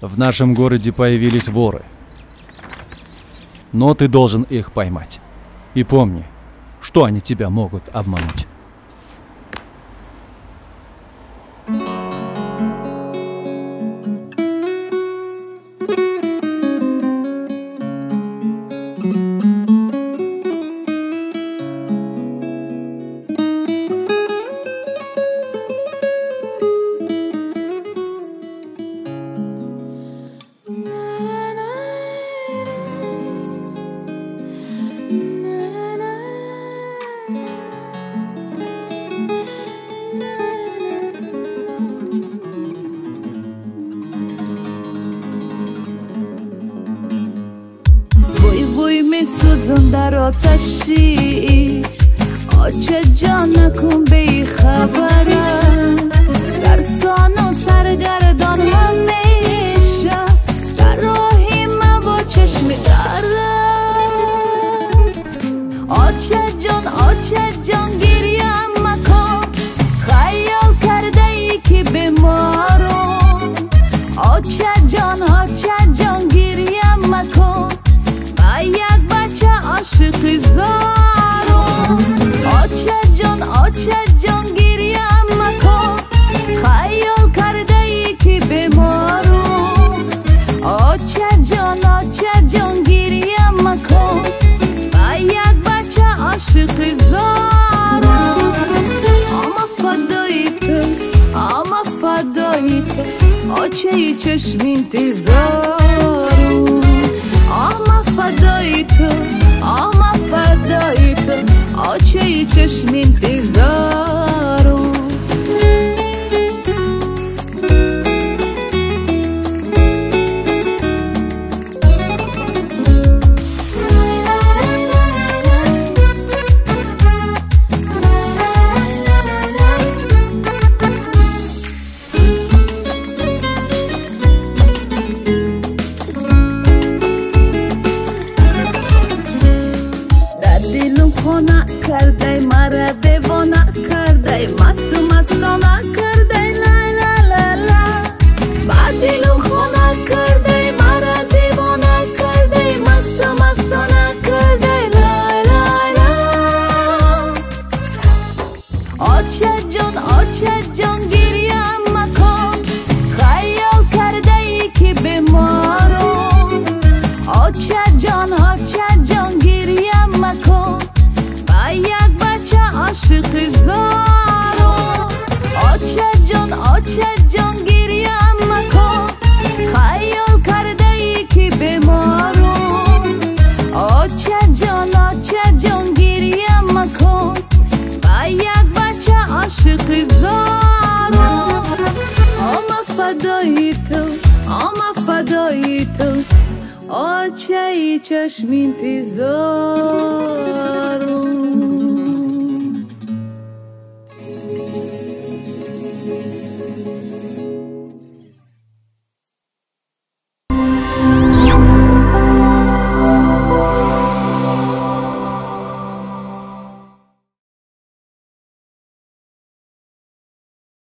В нашем городе появились воры. Но ты должен их поймать. И помни, что они тебя могут обмануть. میسوزم در آتشیش آچه جان نکن بی خبرم سرسان و سرگردان همیشه در راهی من با چشم دارم آچه جان گریم مکن خیال کرده ای که بیمارم آچه جان گریم مکن یک بچه عاشق زارم آچه جان گریم مکن خیال کرده ای که بیمارم آچه جان گریم مکن با یک بچه عاشق زارم اما فدای تو آچه ای چشم انتظارم اما فدای تو آچه ای چشم انتظارم خونه کرده مرا دیوانه کرده مستانه کرده لا لا لا لا با دلم خونه کرده مرا دیوانه کرده مستانه کرده لا لا لا آچه جان گریم مکن خیال کرده ای که بیمارم آچه جان گریم مکن یک بچه عاشق زارم آچه جان گریم مکن خیال کرده ای که بیمارم آچه جان گریم مکن با یک بچه عاشق زارم اما فدای تو آچه ای چشم انتظار